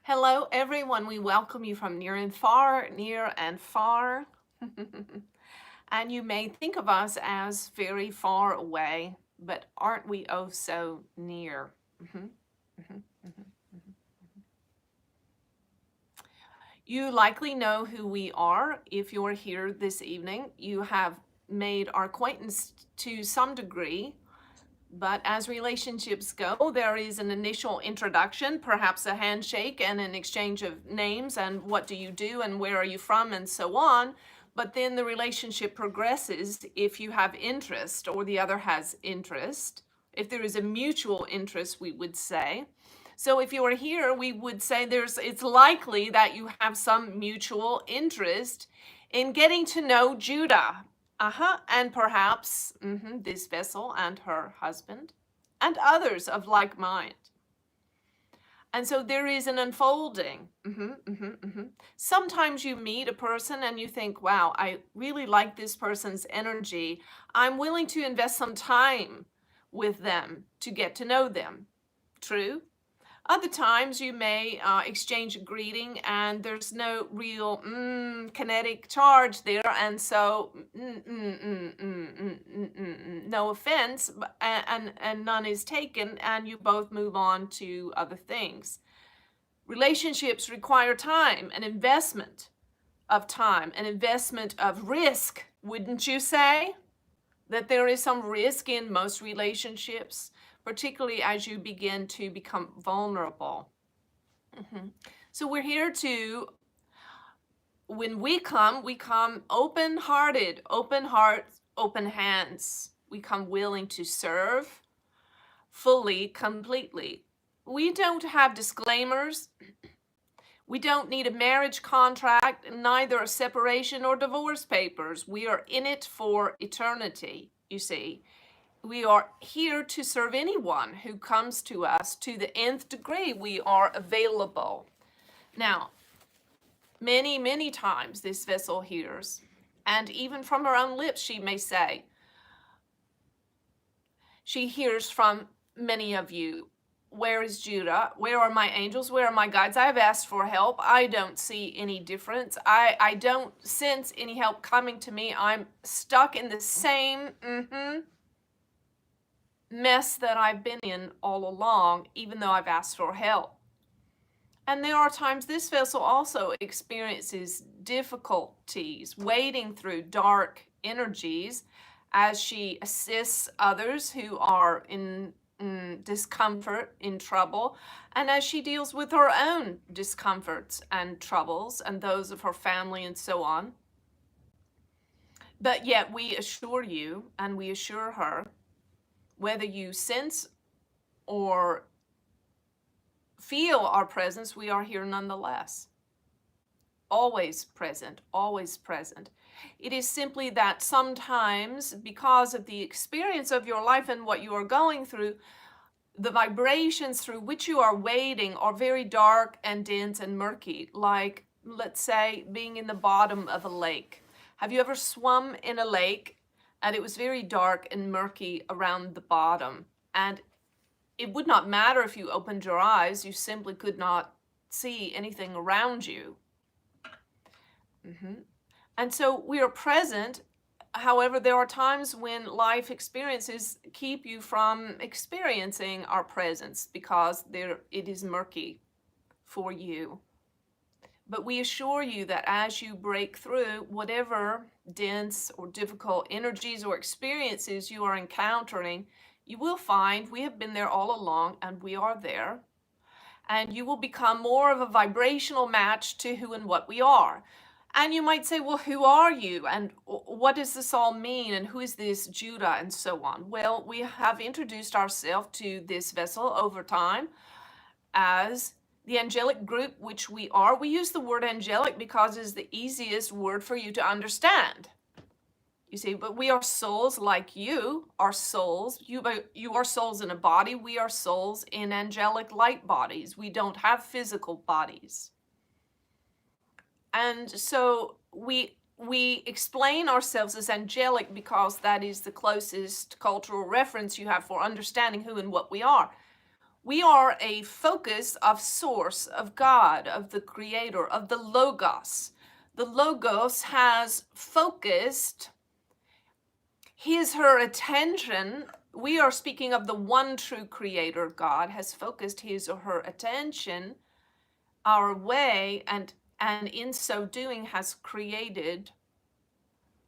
Hello, everyone. We welcome you from near and far, near and far. And you may think of us as very far away, but aren't we oh so near? Mhm, mhm, mhm. You likely know who we are if you're here this evening. You have made our acquaintance to some degree. But as relationships go, there is an initial introduction, perhaps a handshake and an exchange of names and what do you do and where are you from and so on. But then the relationship progresses if you have interest or the other has interest. If there is a mutual interest, we would say. So if you are here, we would say it's likely that you have some mutual interest in getting to know Judah. And perhaps this vessel and her husband and others of like mind. And so there is an unfolding. Sometimes you meet a person and you think, wow, I really like this person's energy. I'm willing to invest some time with them to get to know them. True? Other times you may exchange a greeting and there's no real kinetic charge there, and so no offense, and none is taken, and you both move on to other things. Relationships require time, an investment of time, an investment of risk, wouldn't you say? That there is some risk in most relationships, particularly as you begin to become vulnerable. So we're here to, when we come open-hearted, open hearts, open hands. We come willing to serve fully, completely. We don't have disclaimers. We don't need a marriage contract, neither a separation or divorce papers. We are in it for eternity, you see. We are here to serve anyone who comes to us to the nth degree. We are available. Now, many, many times this vessel hears, and even from her own lips she may say, she hears from many of you, where is Judah? Where are my angels? Where are my guides? I have asked for help. I don't see any difference. I don't sense any help coming to me. I'm stuck in the same mess that I've been in all along, even though I've asked for help. And there are times this vessel also experiences difficulties wading through dark energies as she assists others who are in discomfort, in trouble, and as she deals with her own discomforts and troubles and those of her family and so on. But yet we assure you and we assure her, whether you sense or feel our presence, we are here nonetheless. Always present, always present. It is simply that sometimes, because of the experience of your life and what you are going through, the vibrations through which you are wading are very dark and dense and murky, like, let's say, being in the bottom of a lake. Have you ever swum in a lake and it was very dark and murky around the bottom? And it would not matter if you opened your eyes, you simply could not see anything around you. And so we are present. However, there are times when life experiences keep you from experiencing our presence because it is murky for you. But we assure you that as you break through whatever dense or difficult energies or experiences you are encountering, you will find we have been there all along and we are there. And you will become more of a vibrational match to who and what we are. And you might say, well, who are you? And what does this all mean? And who is this Judah? And so on. Well, we have introduced ourselves to this vessel over time as the angelic group, which we are. We use the word angelic because it's the easiest word for you to understand. You see, but we are souls like you are souls. You are souls in a body. We are souls in angelic light bodies. We don't have physical bodies. And so we explain ourselves as angelic because that is the closest cultural reference you have for understanding who and what we are. We are a focus of source, of God, of the creator, of the Logos. The Logos has focused her attention. We are speaking of the one true creator. God has focused his or her attention our way, and in so doing has created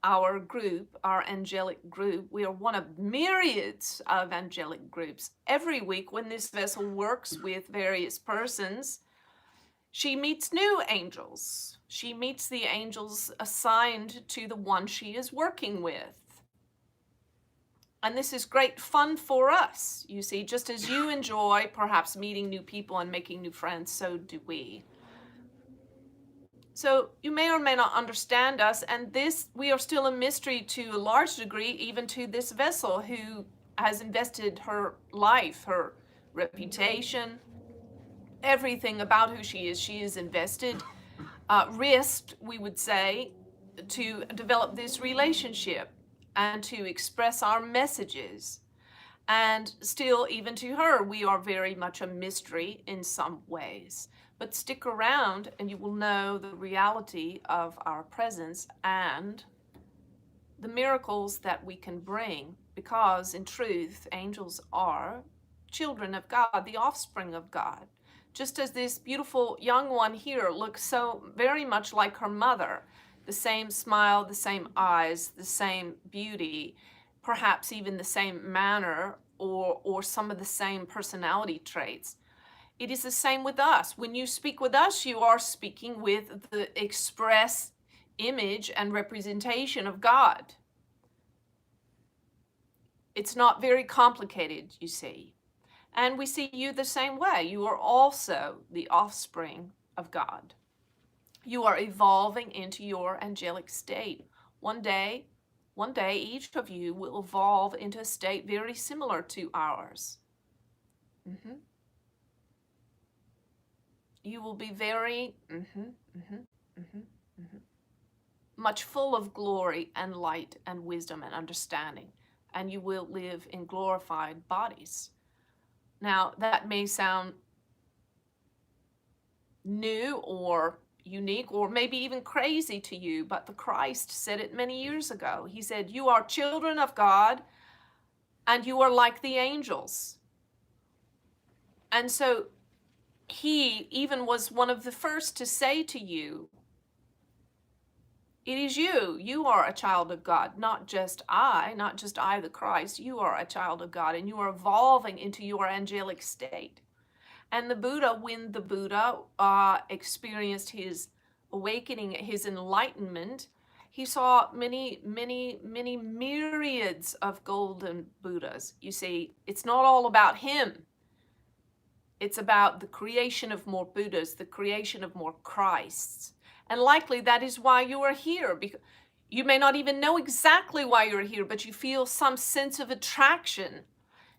our group, our angelic group. We are one of myriads of angelic groups. Every week when this vessel works with various persons, she meets new angels. She meets the angels assigned to the one she is working with. And this is great fun for us, you see. Just as you enjoy perhaps meeting new people and making new friends, so do we. So you may or may not understand us, and we are still a mystery to a large degree, even to this vessel who has invested her life, her reputation, everything about who she is. She is invested, risked, we would say, to develop this relationship and to express our messages. And still, even to her, we are very much a mystery in some ways. But stick around and you will know the reality of our presence and the miracles that we can bring, because in truth, angels are children of God, the offspring of God. Just as this beautiful young one here looks so very much like her mother, the same smile, the same eyes, the same beauty, perhaps even the same manner or some of the same personality traits. It is the same with us. When you speak with us, you are speaking with the express image and representation of God. It's not very complicated, you see. And we see you the same way. You are also the offspring of God. You are evolving into your angelic state. One day, each of you will evolve into a state very similar to ours. You will be very much full of glory and light and wisdom and understanding, and you will live in glorified bodies. Now, that may sound new or unique or maybe even crazy to you, but the Christ said it many years ago. He said, "You are children of God, and you are like the angels." And so he even was one of the first to say to you, it is you. You are a child of God, not just I, the Christ. You are a child of God, and you are evolving into your angelic state. And the Buddha, when the Buddha experienced his awakening, his enlightenment, he saw many, many, many myriads of golden Buddhas. You see, it's not all about him. It's about the creation of more Buddhas, the creation of more Christs. And likely that is why you are here. Because you may not even know exactly why you're here, but you feel some sense of attraction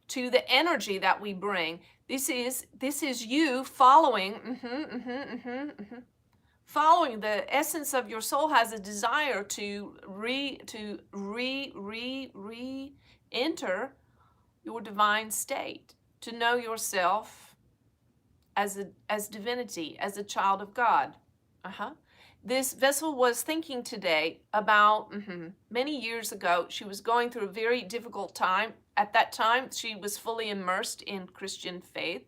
to the energy that we bring. This is you following, following the essence of your soul has a desire to re-enter your divine state, to know yourself as divinity, as a child of God. This vessel was thinking today about many years ago. She was going through a very difficult time. At that time, she was fully immersed in Christian faith.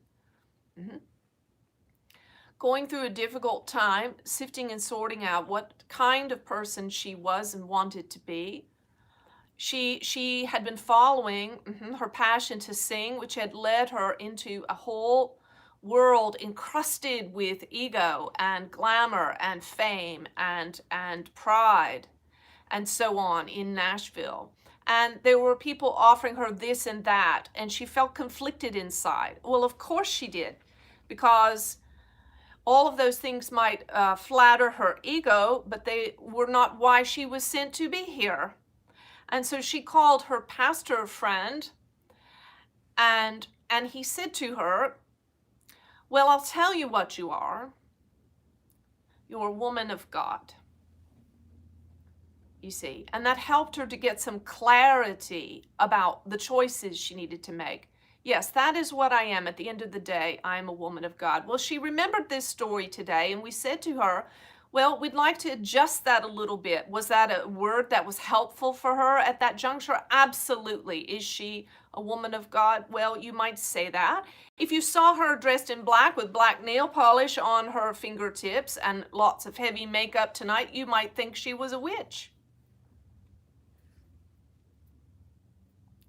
Going through a difficult time, sifting and sorting out what kind of person she was and wanted to be. She had been following her passion to sing, which had led her into a whole world encrusted with ego and glamour and fame and pride and so on in Nashville. And there were people offering her this and that, and she felt conflicted inside. Well, of course she did, because all of those things might flatter her ego, but they were not why she was sent to be here. And so she called her pastor friend, and he said to her, "Well, I'll tell you what you are. You're a woman of God." You see, and that helped her to get some clarity about the choices she needed to make. Yes, that is what I am. At the end of the day, I am a woman of God. Well, she remembered this story today, and we said to her, well, we'd like to adjust that a little bit. Was that a word that was helpful for her at that juncture? Absolutely. Is she a woman of God? Well, you might say that. If you saw her dressed in black with black nail polish on her fingertips and lots of heavy makeup tonight, you might think she was a witch.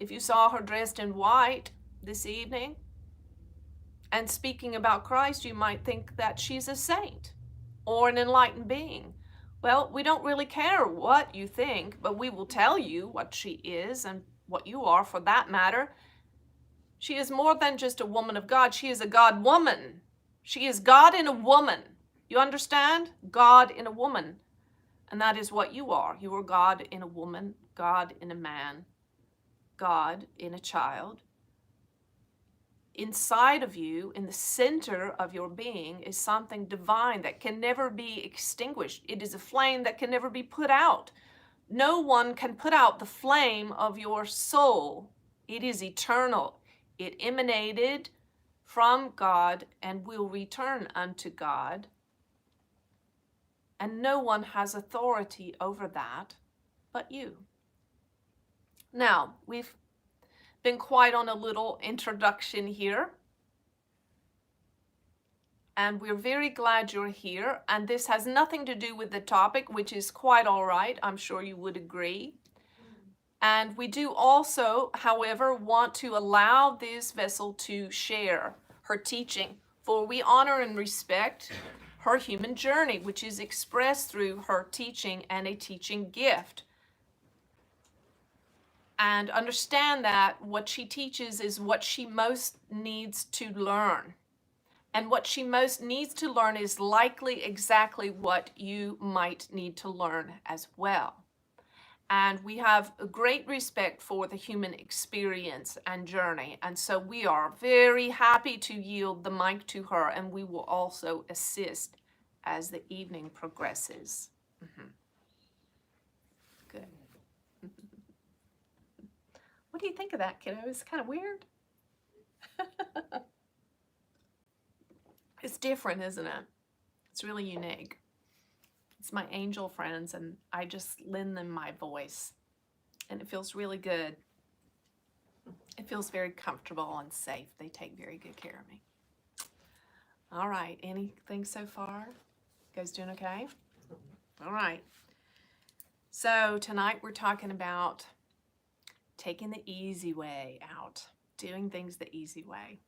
If you saw her dressed in white this evening and speaking about Christ, you might think that she's a saint or an enlightened being. Well, we don't really care what you think, but we will tell you what she is and what you are for that matter. She is more than just a woman of God. She is a God woman. She is God in a woman. You understand? God in a woman. And that is what you are. You are God in a woman, God in a man, God in a child. Inside of you, in the center of your being, is something divine that can never be extinguished. It is a flame that can never be put out. No one can put out the flame of your soul. It is eternal. It emanated from God and will return unto God. And no one has authority over that but you. Now, we've been quite on a little introduction here. And we're very glad you're here. And this has nothing to do with the topic, which is quite all right. I'm sure you would agree. And we do also, however, want to allow this vessel to share her teaching, for we honor and respect her human journey, which is expressed through her teaching and a teaching gift. And understand that what she teaches is what she most needs to learn. And what she most needs to learn is likely exactly what you might need to learn as well. And we have a great respect for the human experience and journey. And so we are very happy to yield the mic to her, and we will also assist as the evening progresses. Good. What do you think of that, kiddo? It's kind of weird. It's different, isn't it? It's really unique. It's my angel friends, and I just lend them my voice. And it feels really good. It feels very comfortable and safe. They take very good care of me. All right, anything so far? You guys doing okay? All right. So tonight we're talking about taking the easy way out, doing things the easy way.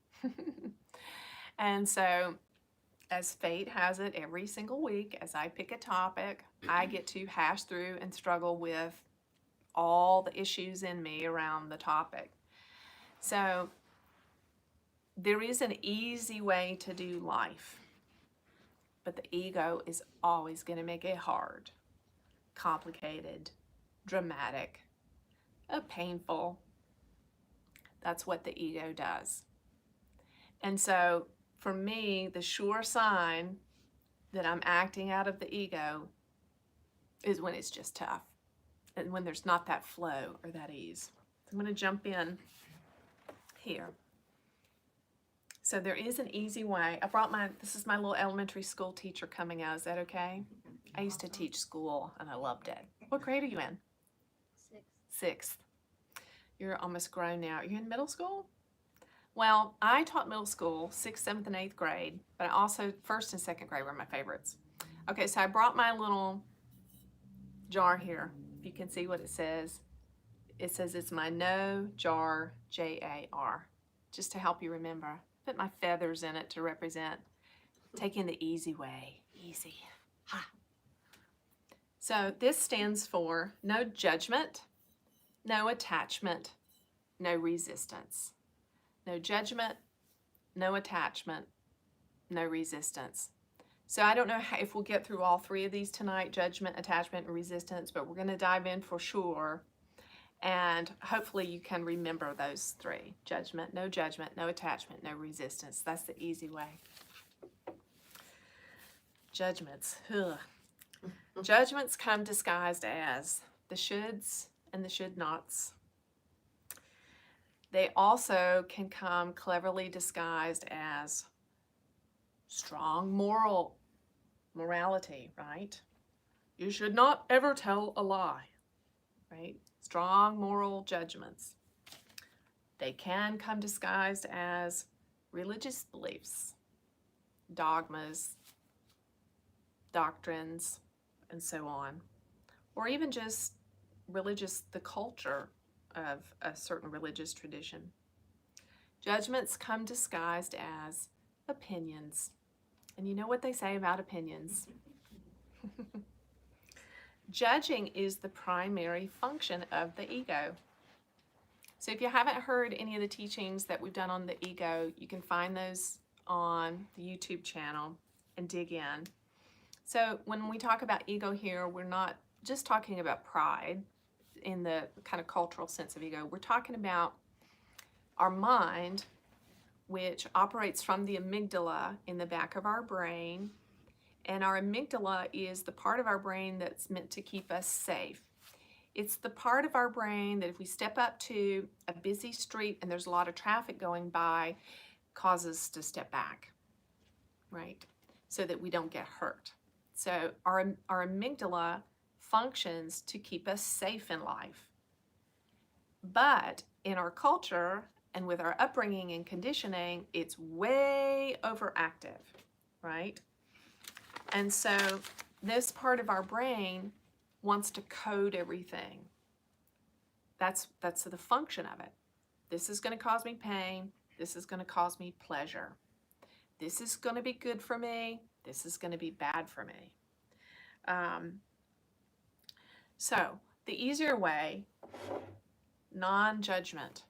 And so, as fate has it, every single week, as I pick a topic, I get to hash through and struggle with all the issues in me around the topic. So, there is an easy way to do life, but the ego is always going to make it hard, complicated, dramatic, painful. That's what the ego does. And so, for me, the sure sign that I'm acting out of the ego is when it's just tough and when there's not that flow or that ease. So I'm going to jump in here. So there is an easy way. This is my little elementary school teacher coming out. Is that okay? I used to teach school and I loved it. What grade are you in? Sixth. You're almost grown now. Are you in middle school? Well, I taught middle school, 6th, 7th, and 8th grade, but I also 1st and 2nd grade were my favorites. Okay, so I brought my little jar here. If you can see what it says. It says it's my No Jar Jar, just to help you remember. Put my feathers in it to represent taking the easy way. Easy. Ha. So this stands for no judgment, no attachment, no resistance. No judgment, no attachment, no resistance. So I don't know if we'll get through all three of these tonight, judgment, attachment, and resistance, but we're going to dive in for sure. And hopefully you can remember those three. Judgment, no attachment, no resistance. That's the easy way. Judgments. Ugh. Judgments come disguised as the shoulds and the should nots. They also can come cleverly disguised as strong morality, right? You should not ever tell a lie, right? Strong moral judgments. They can come disguised as religious beliefs, dogmas, doctrines, and so on. Or even just the culture of a certain religious tradition. Judgments come disguised as opinions. And you know what they say about opinions? Judging is the primary function of the ego. So if you haven't heard any of the teachings that we've done on the ego, you can find those on the YouTube channel and dig in. So when we talk about ego here, we're not just talking about pride in the kind of cultural sense of ego. We're talking about our mind, which operates from the amygdala in the back of our brain. And our amygdala is the part of our brain that's meant to keep us safe. It's the part of our brain that if we step up to a busy street and there's a lot of traffic going by, causes us to step back, right? So that we don't get hurt. So our amygdala functions to keep us safe in life. But in our culture and with our upbringing and conditioning, it's way overactive, right? And so this part of our brain wants to code everything. That's the function of it. This is going to cause me pain. This is going to cause me pleasure. This is going to be good for me. This is going to be bad for me. So the easier way, non-judgment.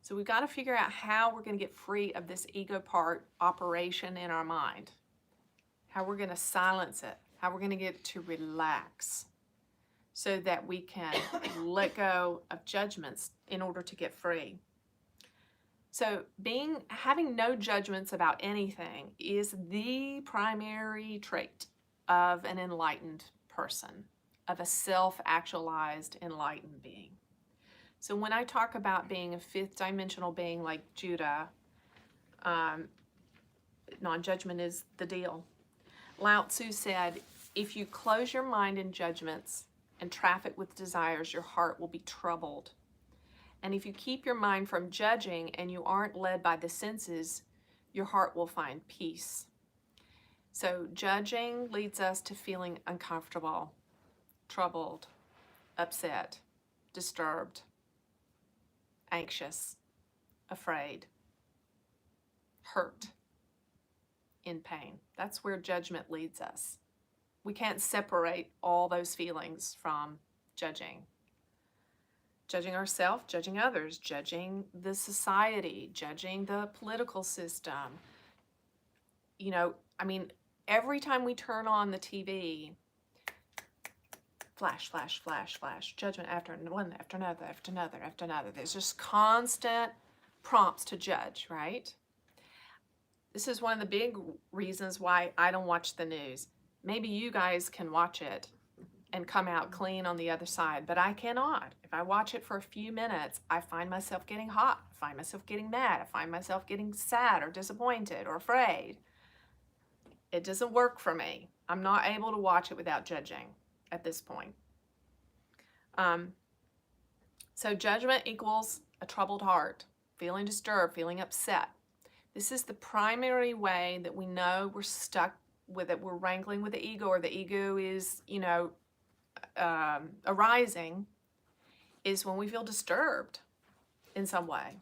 So we've got to figure out how we're going to get free of this ego part operation in our mind. How we're going to silence it. How we're going to get it to relax so that we can let go of judgments in order to get free. So having no judgments about anything is the primary trait of an enlightened person, of a self-actualized enlightened being. So when I talk about being a fifth dimensional being like Judah, non-judgment is the deal. Lao Tzu said, if you close your mind in judgments and traffic with desires, your heart will be troubled. And if you keep your mind from judging and you aren't led by the senses, your heart will find peace. So judging leads us to feeling uncomfortable, troubled, upset, disturbed, anxious, afraid, hurt, in pain. That's where judgment leads us. We can't separate all those feelings from judging. Judging ourselves, judging others, judging the society, judging the political system. You know, I mean, every time we turn on the TV, flash, flash, flash, flash, judgment after one, after another, after another, after another. There's just constant prompts to judge, right? This is one of the big reasons why I don't watch the news. Maybe you guys can watch it and come out clean on the other side, but I cannot. If I watch it for a few minutes, I find myself getting hot, I find myself getting mad, I find myself getting sad or disappointed or afraid. It doesn't work for me. I'm not able to watch it without judging at this point. So judgment equals a troubled heart, feeling disturbed, feeling upset. This is the primary way that we know we're stuck with it. We're wrangling with the ego, or the ego is, arising, is when we feel disturbed in some way.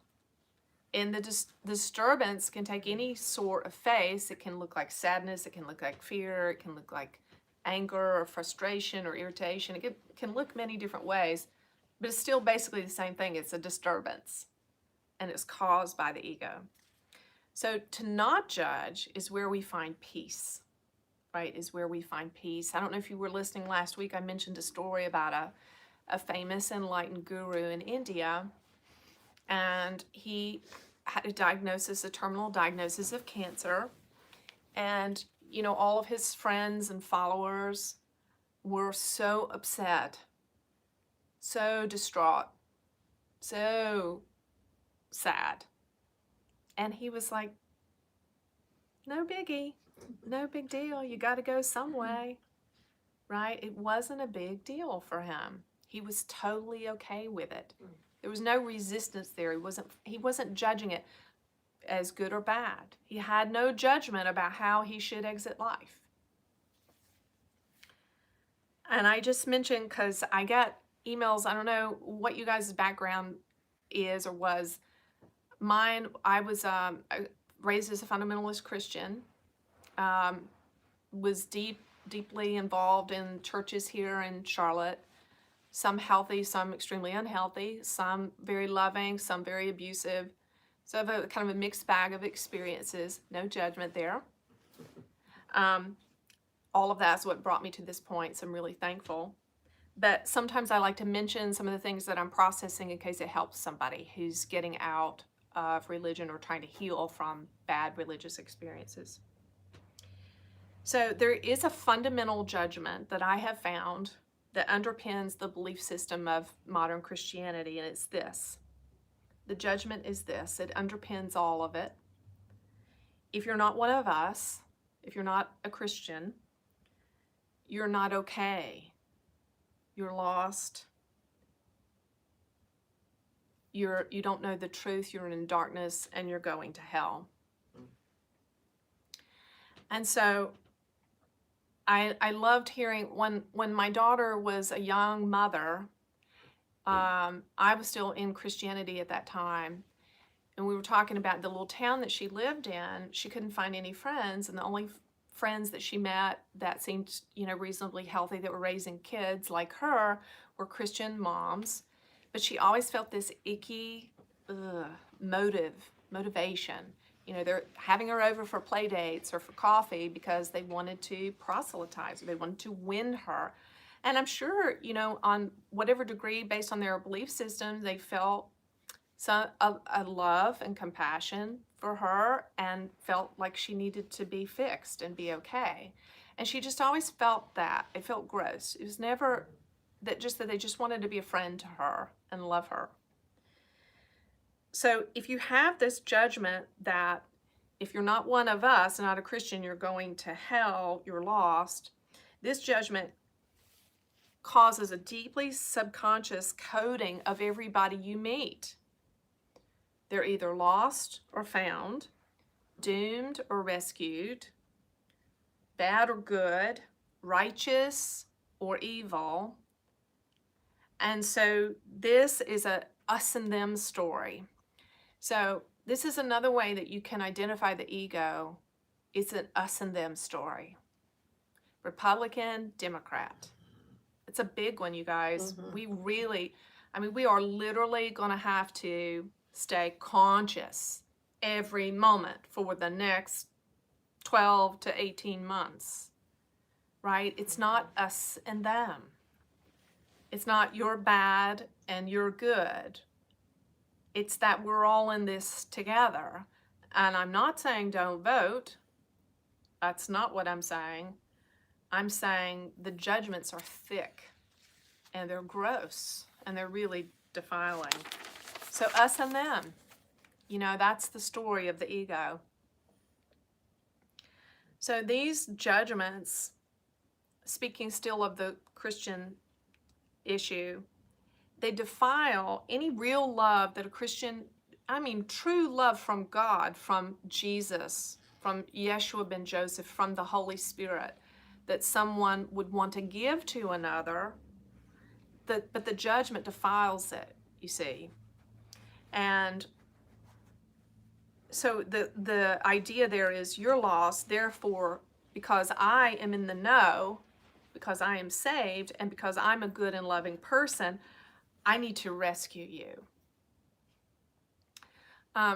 And the disturbance can take any sort of face. It can look like sadness, it can look like fear, it can look like anger or frustration or irritation. It can look many different ways, but it's still basically the same thing. It's a disturbance, and it's caused by the ego. So to not judge is where we find peace, right? Is where we find peace. I don't know if you were listening last week. I mentioned a story about a famous enlightened guru in India, and he had a terminal diagnosis of cancer. And, all of his friends and followers were so upset, so distraught, so sad. And he was like, no biggie, no big deal. You got to go some way, right? It wasn't a big deal for him. He was totally okay with it. There was no resistance there. He wasn't judging it as good or bad. He had no judgment about how he should exit life. And I just mentioned, because I get emails, I don't know what you guys' background is or was. Mine, I was raised as a fundamentalist Christian, was deeply involved in churches here in Charlotte, some healthy, some extremely unhealthy, some very loving, some very abusive. So I have a kind of a mixed bag of experiences, no judgment there. All of that's what brought me to this point, so I'm really thankful. But sometimes I like to mention some of the things that I'm processing in case it helps somebody who's getting out of religion or trying to heal from bad religious experiences. So there is a fundamental judgment that I have found that underpins the belief system of modern Christianity, and it's this. The judgment is this. It underpins all of it. If you're not one of us, if you're not a Christian, you're not okay. You're lost. You don't know the truth. You're in darkness, and you're going to hell. And so I loved hearing when my daughter was a young mother. I was still in Christianity at that time, and we were talking about the little town that she lived in. She couldn't find any friends, and the only friends that she met that seemed, reasonably healthy, that were raising kids like her, were Christian moms. But she always felt this icky motivation. They're having her over for play dates or for coffee because they wanted to proselytize, or they wanted to win her. And I'm sure, on whatever degree, based on their belief system, they felt a love and compassion for her and felt like she needed to be fixed and be okay. And she just always felt that. It felt gross. It was never that they just wanted to be a friend to her and love her. So if you have this judgment that if you're not one of us, not a Christian, you're going to hell, you're lost, this judgment causes a deeply subconscious coding of everybody you meet. They're either lost or found, doomed or rescued, bad or good, righteous or evil. And so this is a us and them story. So this is another way that you can identify the ego. It's an us and them story. Republican, Democrat. It's a big one, you guys. Mm-hmm. We are literally going to have to stay conscious every moment for the next 12 to 18 months, right? It's not us and them. It's not you're bad and you're good. It's that we're all in this together. And I'm not saying don't vote. That's not what I'm saying. I'm saying the judgments are thick and they're gross and they're really defiling. So us and them, that's the story of the ego. So these judgments, speaking still of the Christian issue, they defile any real love that a Christian, true love from God, from Jesus, from Yeshua ben Joseph, from the Holy Spirit, that someone would want to give to another, but the judgment defiles it, you see. And so the idea there is you're lost, therefore, because I am in the know, because I am saved, and because I'm a good and loving person, I need to rescue you.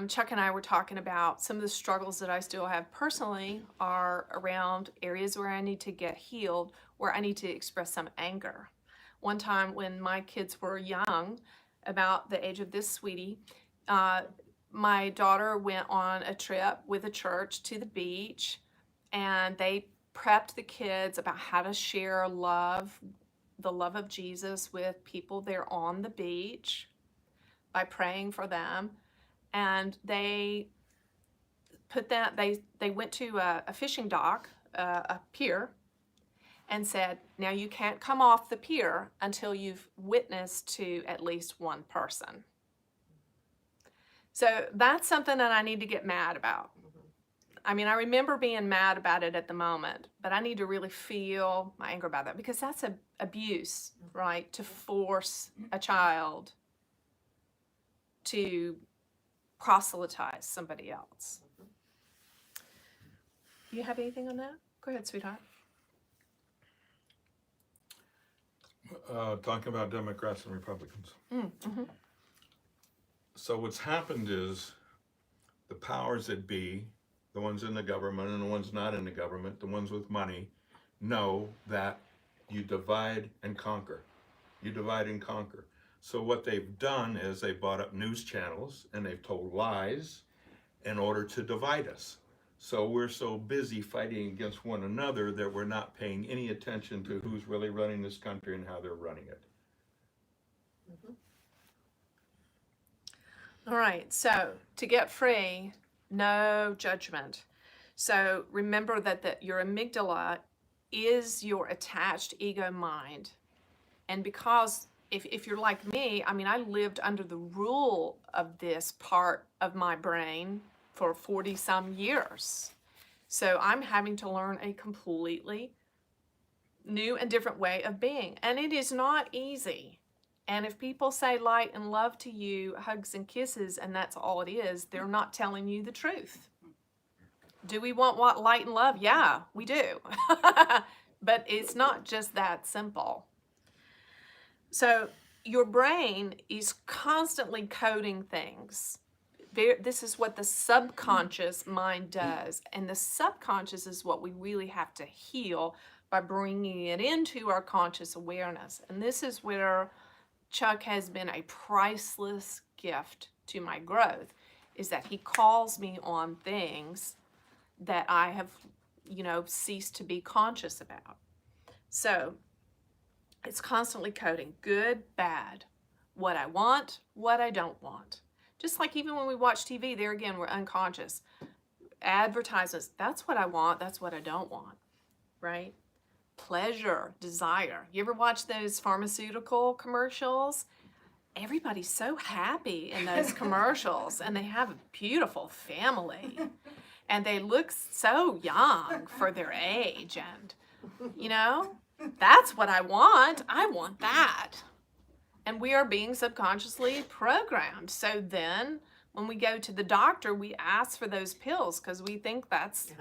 Chuck and I were talking about some of the struggles that I still have personally are around areas where I need to get healed, where I need to express some anger. One time when my kids were young, about the age of this sweetie, my daughter went on a trip with a church to the beach, and they prepped the kids about how to share love, the love of Jesus, with people there on the beach by praying for them. and they put that, they went to a fishing dock, a pier, and said, now you can't come off the pier until you've witnessed to at least one person. So that's something that I need to get mad about. I mean, I remember being mad about it at the moment, but I need to really feel my anger about that, because that's abuse, right? To force a child to proselytize somebody else. Do you have anything on that? Go ahead, sweetheart. Talking about Democrats and Republicans. Mm-hmm. So what's happened is the powers that be, the ones in the government and the ones not in the government, the ones with money, know that you divide and conquer. You divide and conquer. So what they've done is they bought up news channels and they've told lies in order to divide us. So we're so busy fighting against one another that we're not paying any attention to who's really running this country and how they're running it. All right, so to get free, no judgment. So remember that your amygdala is your attached ego mind. And because if you're like me, I mean, I lived under the rule of this part of my brain for 40 some years. So I'm having to learn a completely new and different way of being. And it is not easy. And if people say light and love to you, hugs and kisses, and that's all it is, they're not telling you the truth. Do we want what light and love? Yeah, we do. But it's not just that simple. So your brain is constantly coding things. This is what the subconscious mind does. And the subconscious is what we really have to heal by bringing it into our conscious awareness. And this is where Chuck has been a priceless gift to my growth, is that he calls me on things that I have, ceased to be conscious about. So it's constantly coding good, bad, what I want, what I don't want. Just like even when we watch TV, there again, we're unconscious. Advertisements, that's what I want, that's what I don't want, right? Pleasure, desire. You ever watch those pharmaceutical commercials? Everybody's so happy in those commercials, and they have a beautiful family, and they look so young for their age, and that's what I want. I want that. And we are being subconsciously programmed. So then when we go to the doctor, we ask for those pills because we think that's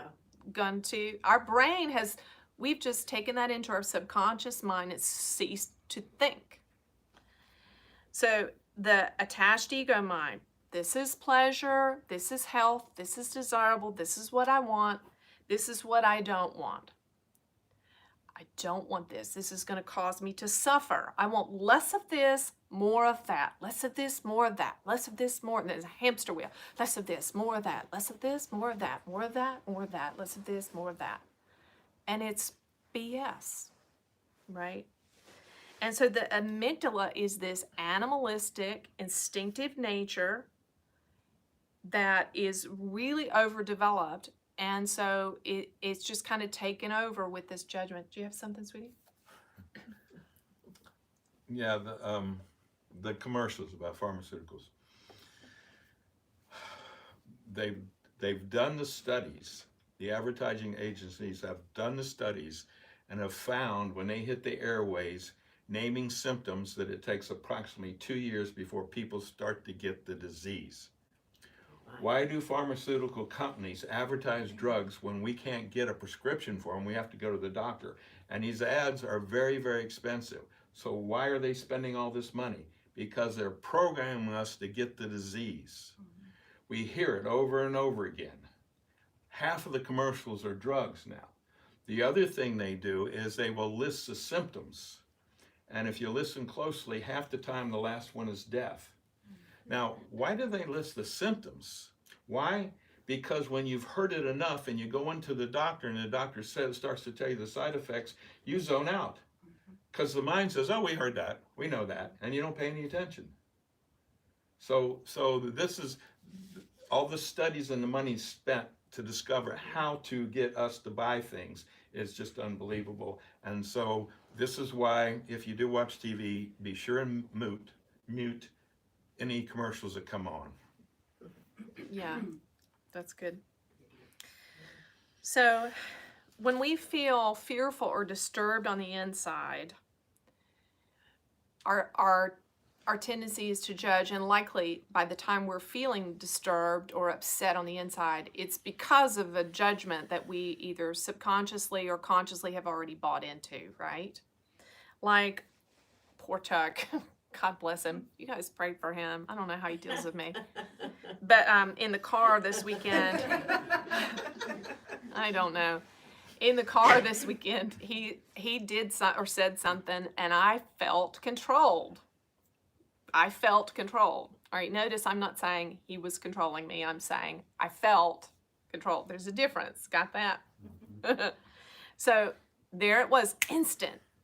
going to, our brain has, we've just taken that into our subconscious mind. It's ceased to think. So the attached ego mind, this is pleasure, this is health, this is desirable, this is what I want, this is what I don't want. I don't want this. This is going to cause me to suffer. I want less of this, more of that. Less of this, more of that. Less of this, more. And there's a hamster wheel. Less of this, more of that. Less of this, more of that. More of that, more of that. Less of this, more of that. And it's BS, right? And so the amygdala is this animalistic, instinctive nature that is really overdeveloped. And so it's just kind of taken over with this judgment. Do you have something, sweetie? Yeah, the commercials about pharmaceuticals. They've done the studies. The advertising agencies have done the studies and have found when they hit the airways, naming symptoms, that it takes approximately 2 years before people start to get the disease. Why do pharmaceutical companies advertise drugs when we can't get a prescription for them? We have to go to the doctor. And these ads are very, very expensive. So why are they spending all this money? Because they're programming us to get the disease. We hear it over and over again. Half of the commercials are drugs now. The other thing they do is they will list the symptoms. And if you listen closely, half the time the last one is death. Now, why do they list the symptoms? Why? Because when you've heard it enough and you go into the doctor and the doctor starts to tell you the side effects, you zone out. Because the mind says, oh, we heard that, we know that, and you don't pay any attention. So this is, all the studies and the money spent to discover how to get us to buy things is just unbelievable. And so this is why, if you do watch TV, be sure and mute any commercials that come on. Yeah, that's good. So when we feel fearful or disturbed on the inside, our tendency is to judge, and likely by the time we're feeling disturbed or upset on the inside, it's because of a judgment that we either subconsciously or consciously have already bought into, right? Like, poor Chuck, God bless him. You guys prayed for him. I don't know how he deals with me. But in the car this weekend, I don't know. In the car this weekend, he did or said something, and I felt controlled. I felt controlled. All right, notice I'm not saying he was controlling me. I'm saying I felt controlled. There's a difference. Got that? So there it was,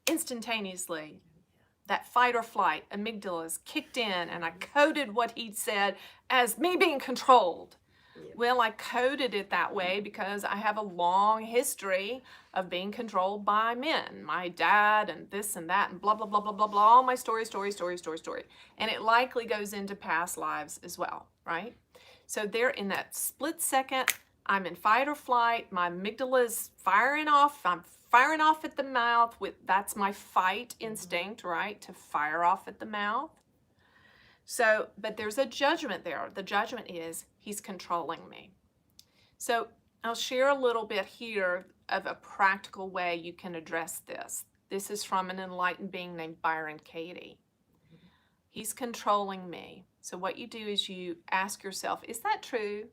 instantaneously. That fight or flight, amygdalas kicked in, and I coded what he'd said as me being controlled. Well, I coded it that way because I have a long history of being controlled by men. My dad and this and that and blah, blah, blah, blah, blah, blah. All my story. And it likely goes into past lives as well, right? So there in that split second, I'm in fight or flight. My amygdala is firing off. I'm firing off at the mouth. That's my fight instinct, right? To fire off at the mouth. So, but there's a judgment there. The judgment is he's controlling me. So I'll share a little bit here of a practical way you can address this. This is from an enlightened being named Byron Katie. He's controlling me. So what you do is you ask yourself, is that true?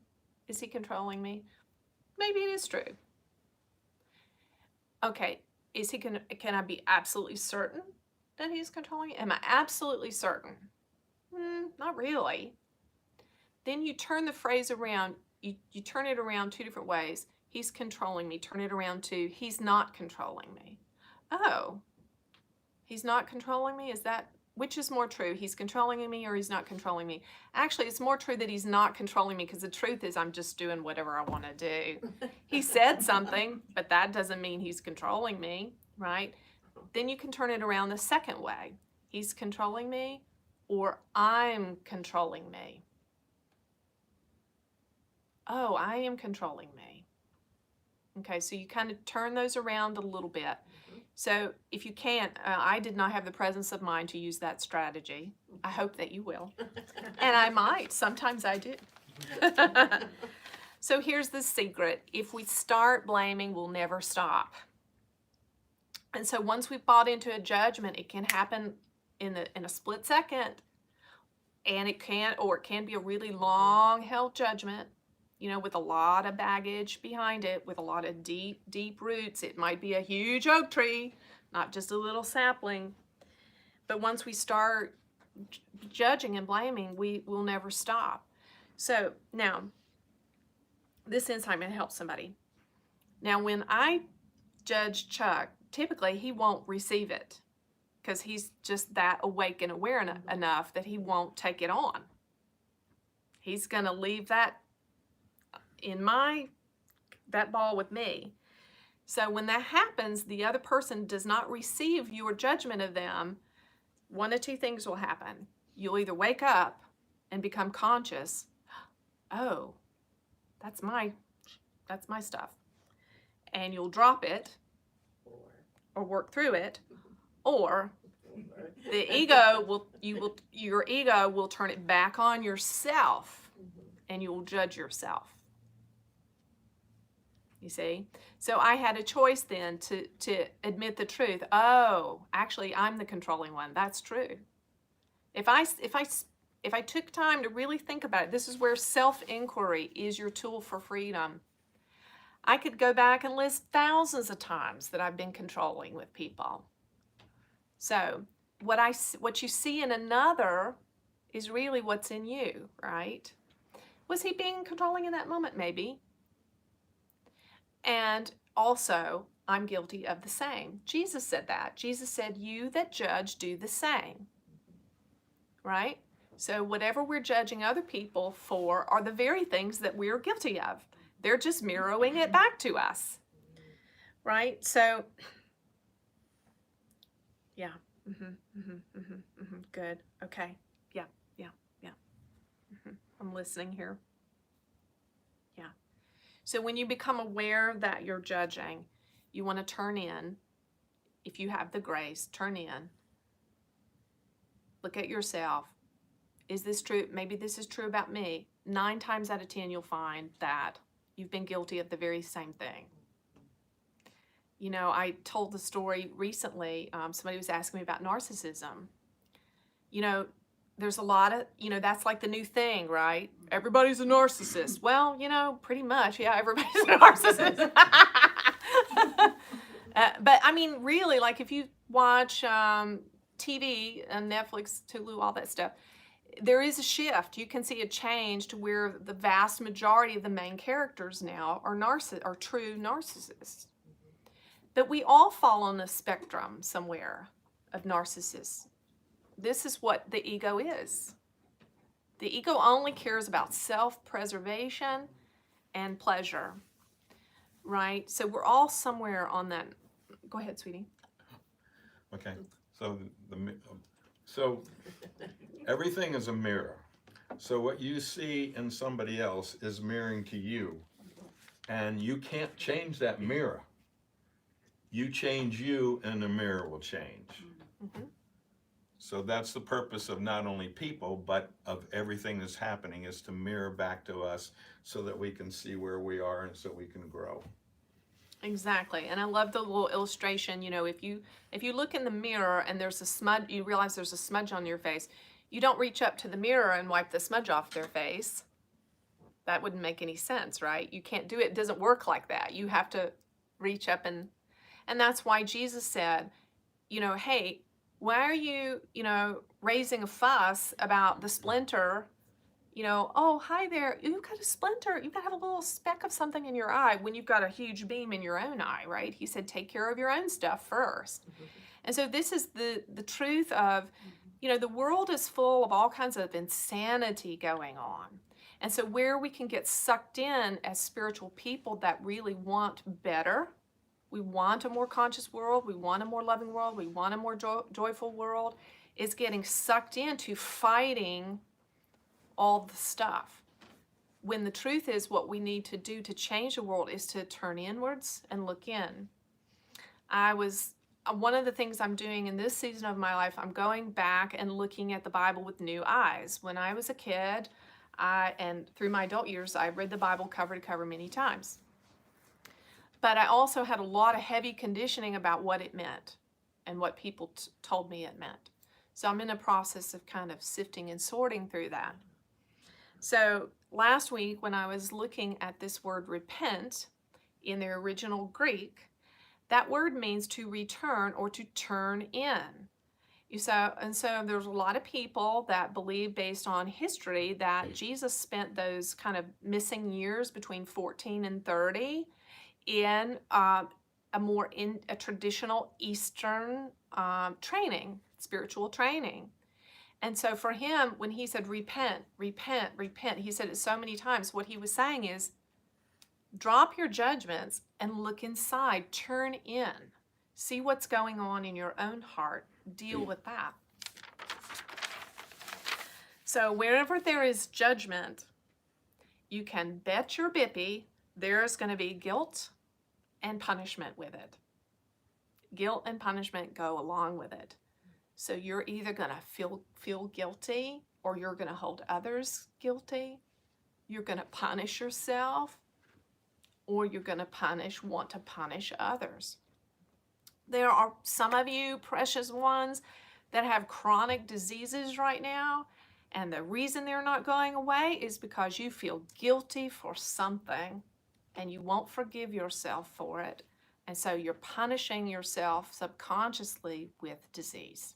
Is he controlling me? Maybe it is true. Okay, can I be absolutely certain that he's controlling me? Am I absolutely certain? Not really. Then you turn the phrase around. You turn it around two different ways. He's controlling me. Turn it around to he's not controlling me. Oh, he's not controlling me? Which is more true? He's controlling me or he's not controlling me? Actually, it's more true that he's not controlling me, because the truth is I'm just doing whatever I want to do. He said something, but that doesn't mean he's controlling me, right? Then you can turn it around the second way. He's controlling me or I'm controlling me. Oh, I am controlling me. Okay, so you kind of turn those around a little bit. So if you can't, I did not have the presence of mind to use that strategy. I hope that you will. And I might. Sometimes I do. So here's the secret. If we start blaming, we'll never stop. And so once we've bought into a judgment, it can happen in a split second. And it can be a really long-held judgment, with a lot of baggage behind it, with a lot of deep, deep roots. It might be a huge oak tree, not just a little sapling. But once we start judging and blaming, we will never stop. So now, this insight may help somebody. Now, when I judge Chuck, typically he won't receive it, because he's just that awake and aware enough that he won't take it on. He's going to leave that that ball with me. So when that happens, the other person does not receive your judgment of them, one of two things will happen. You'll either wake up and become conscious, oh, that's my stuff. And you'll drop it or work through it, or your ego will turn it back on yourself, and you will judge yourself. You see? So I had a choice then to admit the truth. Oh, actually, I'm the controlling one. That's true. If I took time to really think about it, this is where self-inquiry is your tool for freedom. I could go back and list thousands of times that I've been controlling with people. So what you see in another is really what's in you, right? Was he being controlling in that moment? Maybe. And also, I'm guilty of the same. Jesus said that. Jesus said, you that judge do the same. Right? So whatever we're judging other people for are the very things that we're guilty of. They're just mirroring it back to us, right? So, yeah. Good. Okay. Yeah. Yeah. Yeah. I'm listening here. Yeah. So when you become aware that you're judging, you want to turn in. If you have the grace, turn in. Look at yourself. Is this true? Maybe this is true about me. 9 times out of 10, you'll find that you've been guilty of the very same thing. You know, I told the story recently. Somebody was asking me about narcissism. You know, there's a lot of, that's like the new thing, right? Everybody's a narcissist. Well, pretty much, yeah, everybody's a narcissist. But I mean, really, like if you watch TV and Netflix, Hulu, all that stuff, there is a shift. You can see a change to where the vast majority of the main characters now are true narcissists. But we all fall on a spectrum somewhere of narcissists. This is what the ego is. The ego only cares about self-preservation and pleasure, right? So we're all somewhere on that. Go ahead, sweetie. Okay, so everything is a mirror. So what you see in somebody else is mirroring to you, and you can't change that mirror. You change you, and the mirror will change. So that's the purpose of not only people, but of everything that's happening, is to mirror back to us so that we can see where we are and so we can grow. Exactly. And I love the little illustration. If you look in the mirror and there's a smudge, you realize there's a smudge on your face, you don't reach up to the mirror and wipe the smudge off their face. That wouldn't make any sense, right? You can't do it. It doesn't work like that. You have to reach up and that's why Jesus said, hey, why are you, raising a fuss about the splinter? Oh, hi there, you've got a splinter. You've got to have a little speck of something in your eye when you've got a huge beam in your own eye, right? He said, take care of your own stuff first. And so this is the truth of, the world is full of all kinds of insanity going on. And so where we can get sucked in as spiritual people that really want better, we want a more conscious world, we want a more loving world, we want a more joyful world, is getting sucked into fighting all the stuff. When the truth is, what we need to do to change the world is to turn inwards and look in. One of the things I'm doing in this season of my life, I'm going back and looking at the Bible with new eyes. When I was a kid, and through my adult years, I read the Bible cover to cover many times. But I also had a lot of heavy conditioning about what it meant and what people told me it meant. So I'm in a process of kind of sifting and sorting through that. So last week when I was looking at this word repent in the original Greek, that word means to return or to turn in. So there's a lot of people that believe, based on history, that Jesus spent those kind of missing years between 14 and 30 in a traditional Eastern training, spiritual training. And so for him, when he said repent, repent, repent, he said it so many times. What he was saying is, drop your judgments and look inside, turn in, see what's going on in your own heart, deal with that. So wherever there is judgment, you can bet your bippy there's going to be guilt and punishment with it. Guilt and punishment go along with it. So you're either going to feel guilty, or you're going to hold others guilty. You're going to punish yourself, or you're going to want to punish others. There are some of you precious ones that have chronic diseases right now, and the reason they're not going away is because you feel guilty for something and you won't forgive yourself for it. And so you're punishing yourself subconsciously with disease.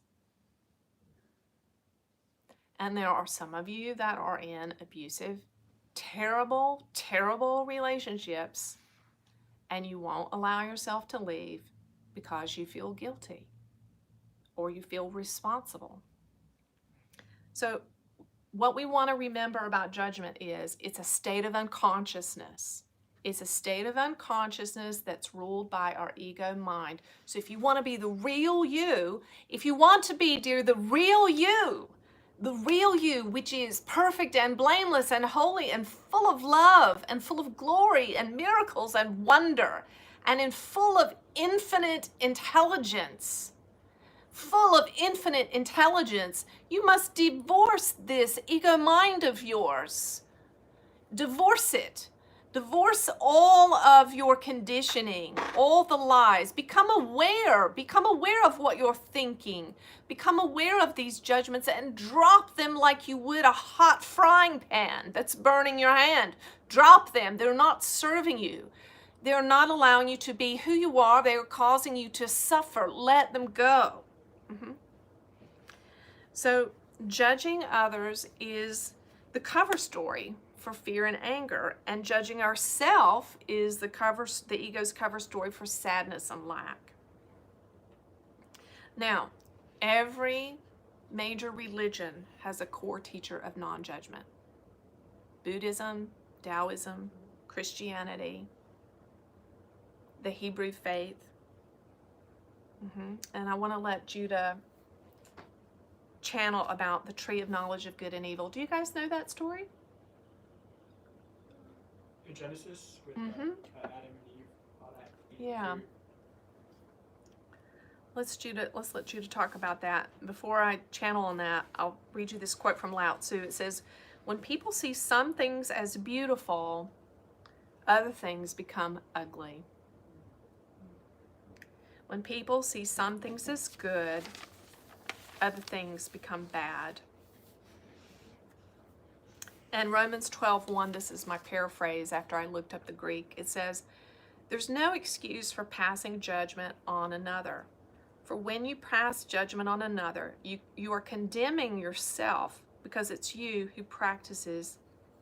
And there are some of you that are in abusive, terrible, terrible relationships, and you won't allow yourself to leave because you feel guilty or you feel responsible. So what we want to remember about judgment is it's a state of unconsciousness. It's a state of unconsciousness that's ruled by our ego mind. So if you want to be the real you, if you want to be, dear, the real you, which is perfect and blameless and holy and full of love and full of glory and miracles and wonder and in full of infinite intelligence, you must divorce this ego mind of yours. Divorce it. Divorce all of your conditioning, all the lies. Become aware of what you're thinking. Become aware of these judgments and drop them like you would a hot frying pan that's burning your hand. Drop them. They're not serving you. They're not allowing you to be who you are. They are causing you to suffer. Let them go. So judging others is the cover story for fear and anger, and judging ourselves is the ego's cover story for sadness and lack. Now, every major religion has a core teacher of non-judgment. Buddhism, Taoism, Christianity, the Hebrew faith. And I want to let Judah channel about the tree of knowledge of good and evil. Do you guys know that story? In Genesis with Adam and Eve, all that. Yeah. Let's let Judah talk about that. Before I channel on that, I'll read you this quote from Lao Tzu. It says, "When people see some things as beautiful, other things become ugly. When people see some things as good, other things become bad." And Romans 12:1, this is my paraphrase after I looked up the Greek. It says, "There's no excuse for passing judgment on another. For when you pass judgment on another, you are condemning yourself because it's you who practices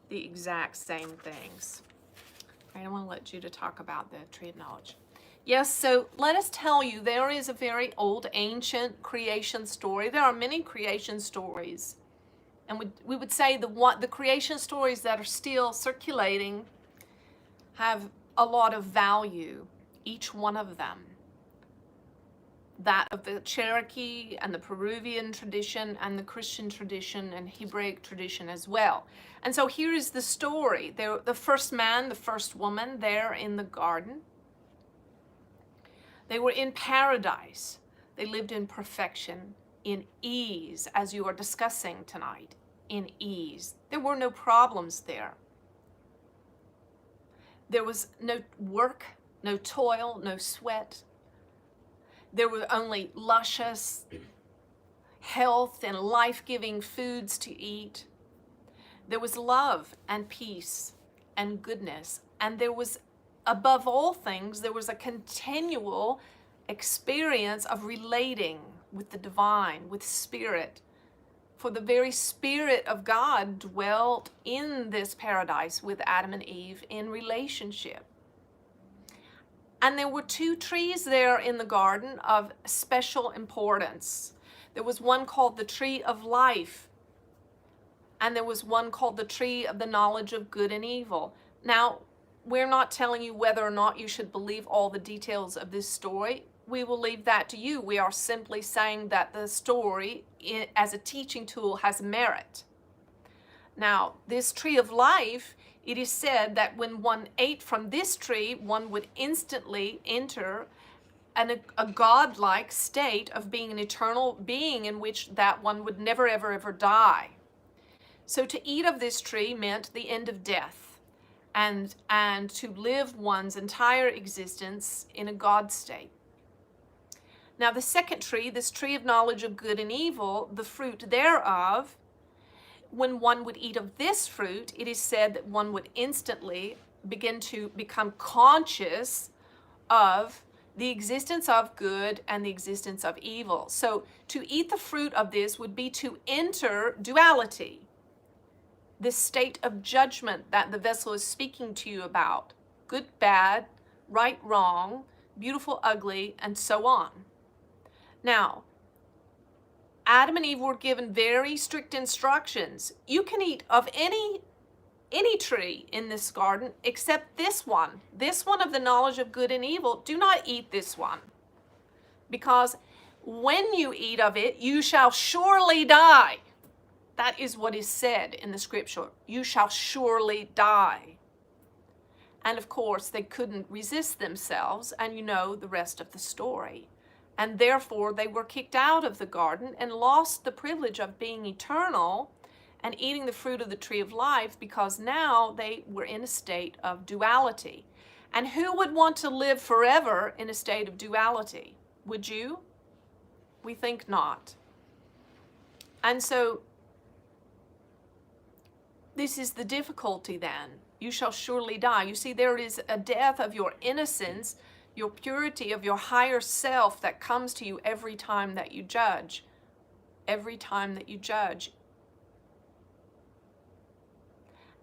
the exact same things." All right, I want to let Judah talk about the tree of knowledge. Yes, so let us tell you, there is a very old, ancient creation story. There are many creation stories. And we would say the creation stories that are still circulating have a lot of value, each one of them. That of the Cherokee and the Peruvian tradition and the Christian tradition and Hebraic tradition as well. And so here is the story. The first man, the first woman, there in the garden. They were in paradise. They lived in perfection, in ease, as you are discussing tonight, in ease. There were no problems there. There was no work, no toil, no sweat. There were only luscious health and life-giving foods to eat. There was love and peace and goodness. And there was, above all things, there was a continual experience of relating with the divine, with spirit. For the very Spirit of God dwelt in this paradise with Adam and Eve in relationship. And there were two trees there in the garden of special importance. There was one called the tree of life, and there was one called the tree of the knowledge of good and evil. Now, we're not telling you whether or not you should believe all the details of this story. We will leave that to you. We are simply saying that the story, as a teaching tool, has merit. Now, this tree of life, it is said that when one ate from this tree, one would instantly enter a godlike state of being an eternal being in which that one would never, ever, ever die. So to eat of this tree meant the end of death and to live one's entire existence in a God state. Now the second tree, this tree of knowledge of good and evil, the fruit thereof, when one would eat of this fruit, it is said that one would instantly begin to become conscious of the existence of good and the existence of evil. So to eat the fruit of this would be to enter duality, this state of judgment that the vessel is speaking to you about. Good, bad, right, wrong, beautiful, ugly, and so on. Now, Adam and Eve were given very strict instructions. You can eat of any tree in this garden except this one of the knowledge of good and evil. Do not eat this one, because when you eat of it, you shall surely die. That is what is said in the scripture. You shall surely die. And of course, they couldn't resist themselves, and you know the rest of the story. And therefore, they were kicked out of the garden and lost the privilege of being eternal and eating the fruit of the tree of life, because now they were in a state of duality. And who would want to live forever in a state of duality? Would you? We think not. And so, this is the difficulty then. You shall surely die. You see, there is a death of your innocence, your purity, of your higher self that comes to you every time that you judge. Every time that you judge.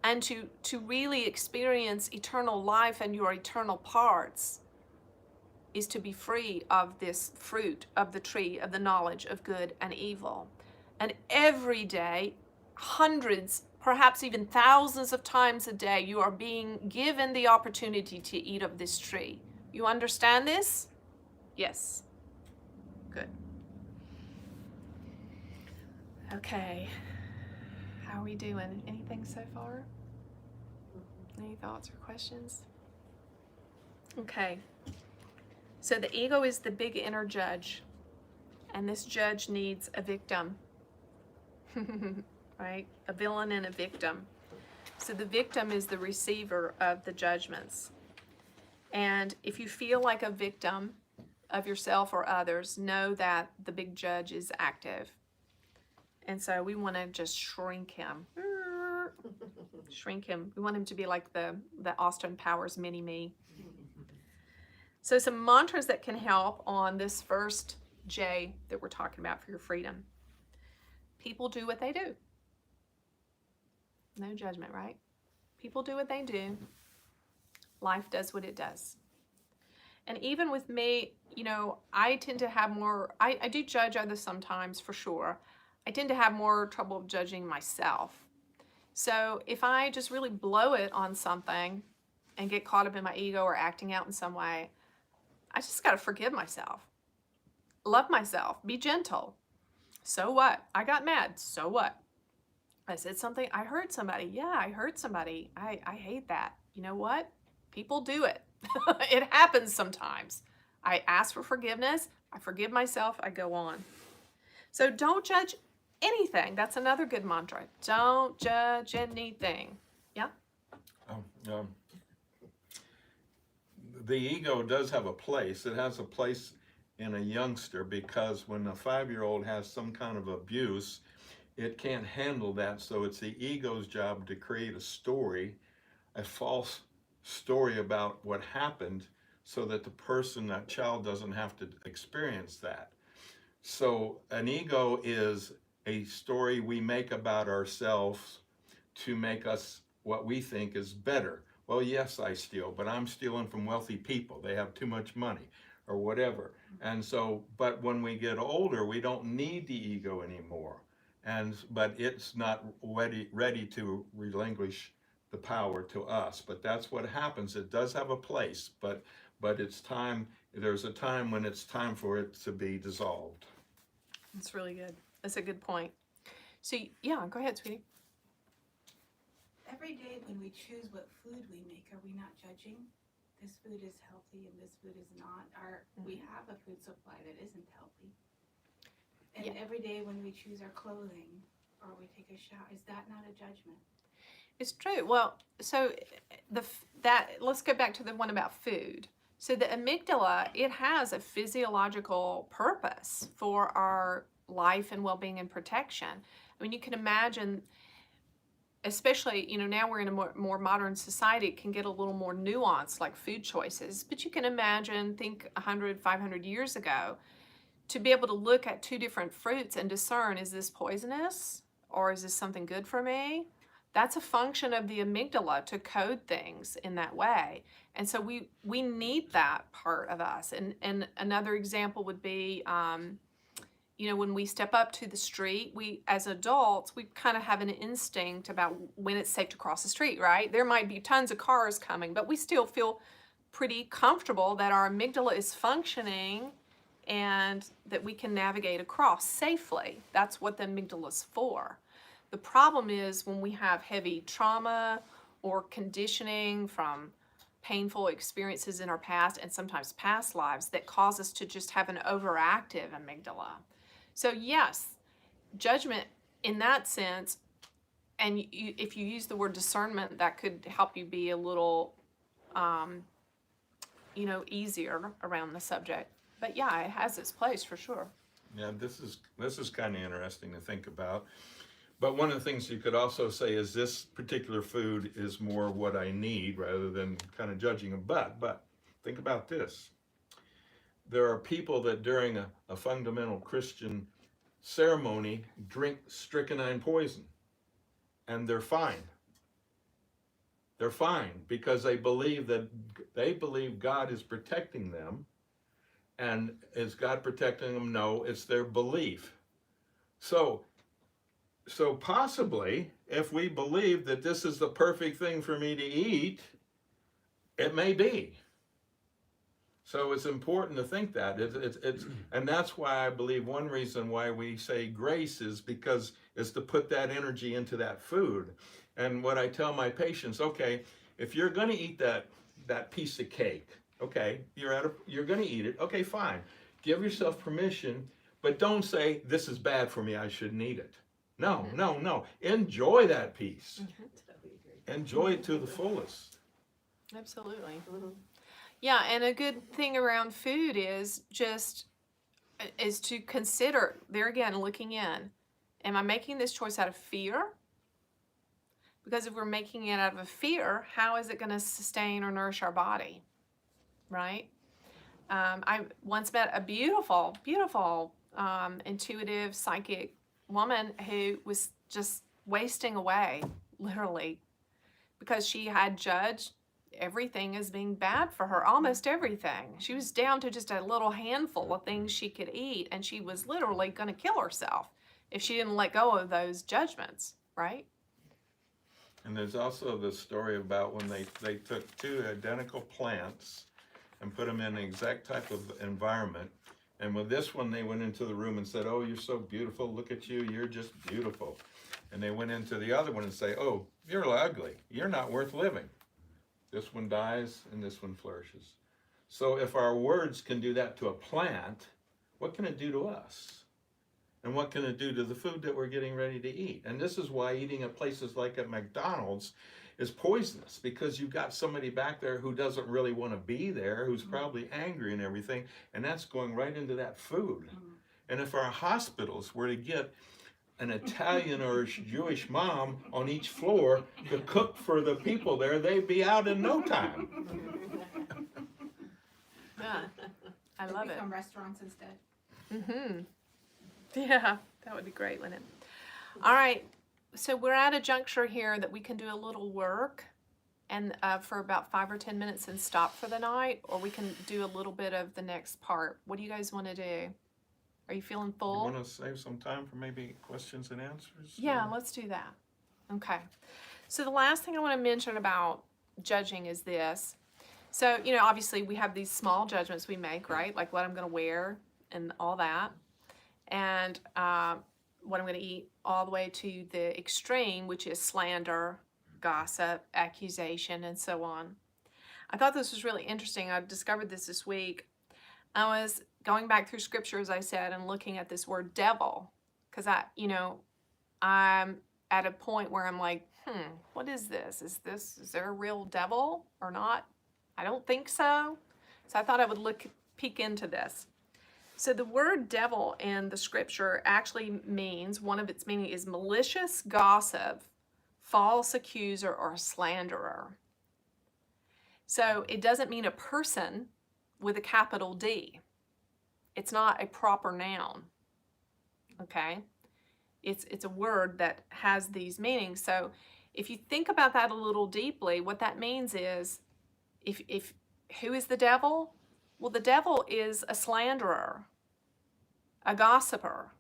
And to really experience eternal life and your eternal parts is to be free of this fruit of the tree of the knowledge of good and evil. And every day, hundreds, perhaps even thousands of times a day, you are being given the opportunity to eat of this tree. You understand this? Yes. Good. Okay. How are we doing? Anything so far? Any thoughts or questions? Okay. So the ego is the big inner judge, and this judge needs a victim. Right? A villain and a victim. So the victim is the receiver of the judgments. And if you feel like a victim of yourself or others, know that the big judge is active. And so we want to just shrink him. Shrink him. We want him to be like the Austin Powers mini-me. So some mantras that can help on this first J that we're talking about for your freedom. People do what they do. No judgment, right? People do what they do. Life does what it does. And even with me, you know, I tend to have more, I do judge others sometimes, for sure. I tend to have more trouble judging myself. So if I just really blow it on something and get caught up in my ego or acting out in some way, I just got to forgive myself. Love myself. Be gentle. So what? I got mad. So what? I said something. I hurt somebody. Yeah, I hurt somebody. I hate that. You know what? People do it. It happens sometimes. I ask for forgiveness. I forgive myself. I go on. So don't judge anything. That's another good mantra. Don't judge anything. Yeah? The ego does have a place. It has a place in a youngster, because when a 5-year-old has some kind of abuse, it can't handle that. So it's the ego's job to create a story, a false story about what happened, so that the person, that child, doesn't have to experience that. So an ego is a story we make about ourselves to make us what we think is better. Well, yes, I steal, but I'm stealing from wealthy people. They have too much money, or whatever. And so, but when we get older, we don't need the ego anymore. But it's not ready to relinquish the power to us. But that's what happens. It does have a place, but it's time. There's a time when it's time for it to be dissolved. That's really good. That's a good point. So yeah, go ahead, sweetie. Every day when we choose what food we make, are we not judging? This food is healthy and this food is not. We have a food supply that isn't healthy. And Yeah. every day when we choose our clothing or we take a shower, is that not a judgment? It's true. Well, so let's go back to the one about food. So the amygdala, it has a physiological purpose for our life and well-being and protection. I mean, you can imagine, especially, you know, now we're in a more modern society, it can get a little more nuanced, like food choices. But you can imagine, think 100, 500 years ago, to be able to look at two different fruits and discern, is this poisonous or is this something good for me? That's a function of the amygdala to code things in that way. And so we need that part of us. And another example would be, you know, when we step up to the street, we, as adults, we kind of have an instinct about when it's safe to cross the street, right? There might be tons of cars coming, but we still feel pretty comfortable that our amygdala is functioning and that we can navigate across safely. That's what the amygdala is for. The problem is when we have heavy trauma or conditioning from painful experiences in our past and sometimes past lives that cause us to just have an overactive amygdala. So yes, judgment in that sense, and if you use the word discernment, that could help you be a little, you know, easier around the subject. But yeah, it has its place for sure. Yeah, this is kind of interesting to think about. But one of the things you could also say is this particular food is more what I need rather than kind of judging them. But think about this. There are people that during a fundamental Christian ceremony drink strychnine poison, and they're fine. They're fine because they believe God is protecting them. And is God protecting them? No, it's their belief. So possibly, if we believe that this is the perfect thing for me to eat, it may be. So it's important to think that. And that's why I believe one reason why we say grace is because it's to put that energy into that food. And what I tell my patients, okay, if you're going to eat that piece of cake, okay, you're going to eat it, okay, fine. Give yourself permission, but don't say, this is bad for me, I shouldn't eat it. No, no. Enjoy that piece. Enjoy it to the fullest. Absolutely. Yeah, and a good thing around food is to consider, there again, looking in. Am I making this choice out of fear? Because if we're making it out of a fear, how is it going to sustain or nourish our body? Right? I once met a beautiful, beautiful, intuitive, psychic woman who was just wasting away, literally, because she had judged everything as being bad for her, almost everything. She was down to just a little handful of things she could eat, and she was literally going to kill herself if she didn't let go of those judgments, right? And there's also the story about when they took two identical plants and put them in the exact type of environment. And with this one, they went into the room and said, oh, you're so beautiful. Look at you. You're just beautiful. And they went into the other one and say, oh, you're ugly. You're not worth living. This one dies and this one flourishes. So if our words can do that to a plant, what can it do to us? And what can it do to the food that we're getting ready to eat? And this is why eating at places like at McDonald's is poisonous, because you've got somebody back there who doesn't really want to be there, who's probably angry and everything, and that's going right into that food. And if our hospitals were to get an Italian or Jewish mom on each floor to cook for the people there, they'd be out in no time. Yeah, I love it. Become restaurants instead. Mm-hmm. Yeah, that would be great, wouldn't it? All right, so we're at a juncture here that we can do a little work and for about 5 or 10 minutes and stop for the night, or we can do a little bit of the next part. What do you guys want to do? Are you feeling full? You want to save some time for maybe questions and answers? Yeah, let's do that. Okay. So the last thing I want to mention about judging is this. So, you know, obviously we have these small judgments we make, right? Like what I'm going to wear and all that. And what I'm going to eat, all the way to the extreme, which is slander, gossip, accusation, and so on. I thought this was really interesting. I discovered this week. I was going back through scripture, as I said, and looking at this word devil, because I'm at a point where I'm like, what is this? Is there a real devil or not? I don't think so. So I thought I would peek into this. So the word devil in the scripture actually means, one of its meaning is malicious gossip, false accuser, or slanderer. So it doesn't mean a person with a capital D. It's not a proper noun, okay? It's a word that has these meanings. So if you think about that a little deeply, what that means is, who is the devil? Well, the devil is a slanderer, a gossiper.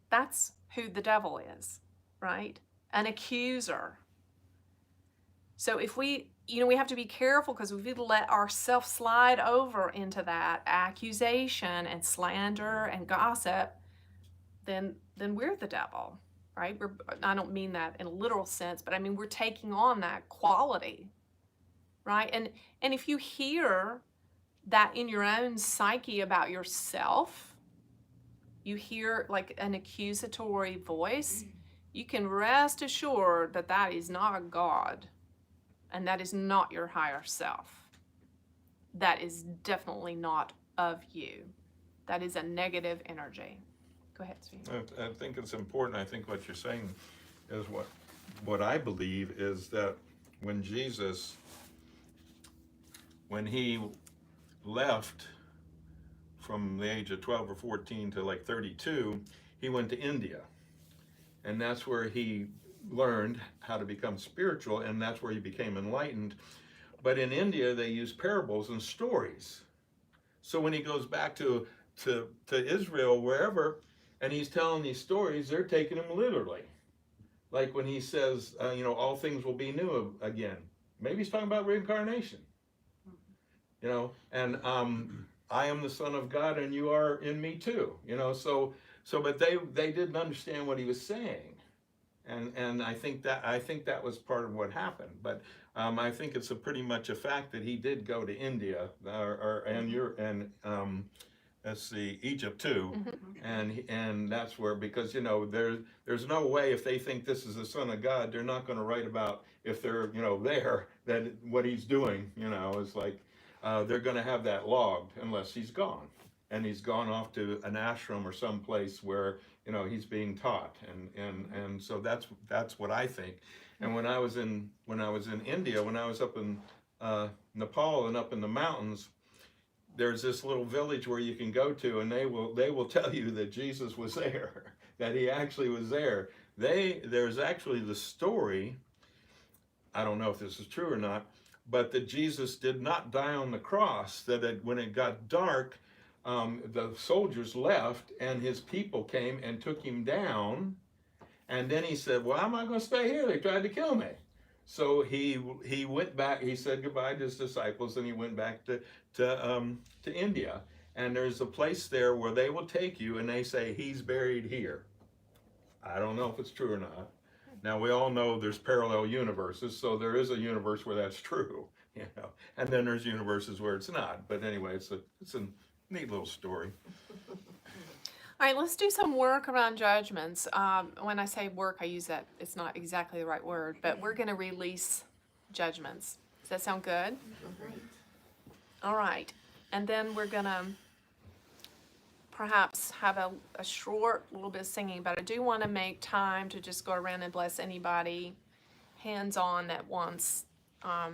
That's who the devil is, right? An accuser. So if we have to be careful, because if we let ourselves slide over into that accusation and slander and gossip, then we're the devil, right? I don't mean that in a literal sense, but I mean we're taking on that quality, right? And if you hear that in your own psyche about yourself, you hear like an accusatory voice, you can rest assured that that is not God, and that is not your higher self. That is definitely not of you. That is a negative energy. Go ahead, Steve. I think it's important. I think what you're saying is what I believe is that when Jesus, when he left from the age of 12 or 14 to like 32, he went to India. And that's where he learned how to become spiritual, and that's where he became enlightened. But in India, they use parables and stories. So when he goes back to Israel, wherever, and he's telling these stories, they're taking him literally. Like when he says, all things will be new again. Maybe he's talking about reincarnation. And I am the Son of God, and you are in me too. But they didn't understand what he was saying. And I think that was part of what happened. But I think it's pretty much a fact that he did go to India Egypt too, and that's where, because there's no way, if they think this is the Son of God, they're not going to write about, if they're there, that what he's doing is like they're going to have that logged unless he's gone, and he's gone off to an ashram or some place where he's being taught, and so that's what I think. And when I was in India, when I was up in Nepal and up in the mountains, there's this little village where you can go to, and they will tell you that Jesus was there, that he actually was there. There's actually the story, I don't know if this is true or not, but that Jesus did not die on the cross, that when it got dark, the soldiers left and his people came and took him down, and then he said, well, I'm not going to stay here, they tried to kill me. So he went back, he said goodbye to his disciples, and he went back to India. And there's a place there where they will take you and they say he's buried here. I don't know if it's true or not. Now we all know there's parallel universes, so there is a universe where that's true, and then there's universes where it's not. But anyway, it's a neat little story. All right, let's do some work around judgments. When I say work, I use that, it's not exactly the right word, but we're going to release judgments. Does that sound good? All right. And then we're going to perhaps have a short little bit of singing, but I do want to make time to just go around and bless anybody hands-on that wants a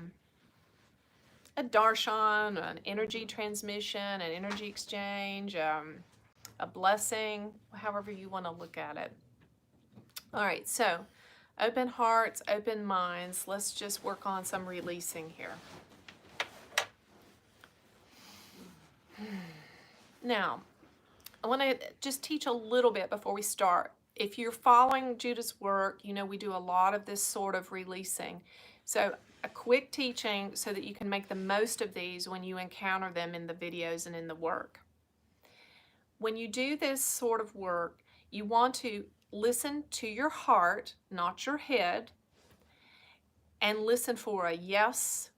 darshan, an energy transmission, an energy exchange, a blessing, however you want to look at it. All right, so open hearts, open minds. Let's just work on some releasing here. Now, I want to just teach a little bit before we start. If you're following Judith's work, we do a lot of this sort of releasing. So a quick teaching so that you can make the most of these when you encounter them in the videos and in the work. When you do this sort of work, you want to listen to your heart, not your head, and listen for a yes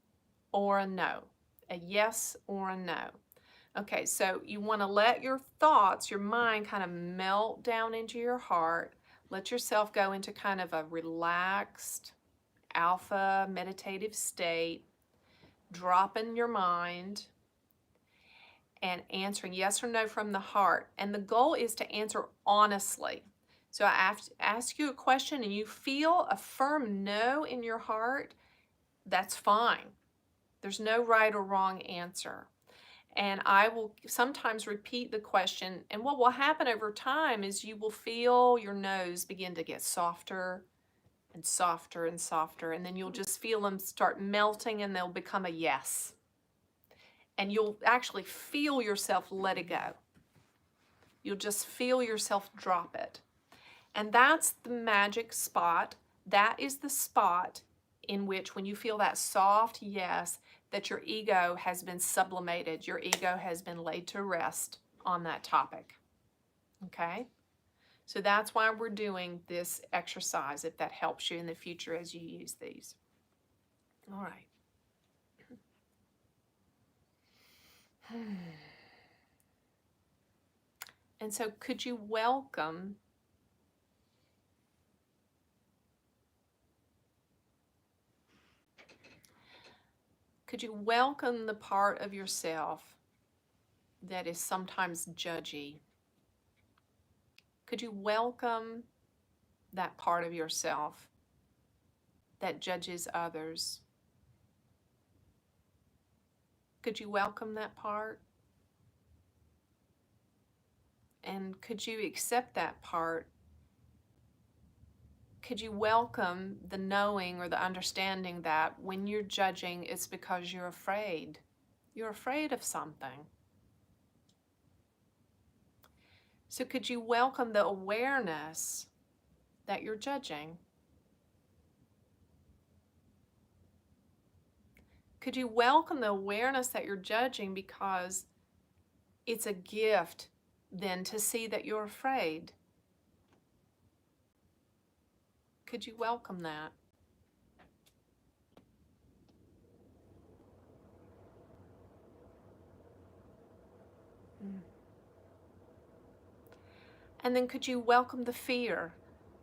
or a no. A yes or a no. Okay, so you want to let your thoughts, your mind kind of melt down into your heart. Let yourself go into kind of a relaxed, alpha meditative state, dropping your mind and answering yes or no from the heart. And the goal is to answer honestly. So I ask you a question and you feel a firm no in your heart, that's fine. There's no right or wrong answer. And I will sometimes repeat the question, and what will happen over time is you will feel your no's begin to get softer and softer and softer, and then you'll just feel them start melting and they'll become a yes. And you'll actually feel yourself let it go. You'll just feel yourself drop it. And that's the magic spot. That is the spot in which, when you feel that soft yes, that your ego has been sublimated. Your ego has been laid to rest on that topic. Okay? So that's why we're doing this exercise, if that helps you in the future as you use these. All right. And so could you welcome the part of yourself that is sometimes judgy? Could you welcome that part of yourself that judges others? Could you welcome that part? And could you accept that part? Could you welcome the knowing or the understanding that when you're judging, it's because you're afraid? You're afraid of something. So could you welcome the awareness that you're judging? Could you welcome the awareness that you're judging, because it's a gift then to see that you're afraid? Could you welcome that? And then could you welcome the fear?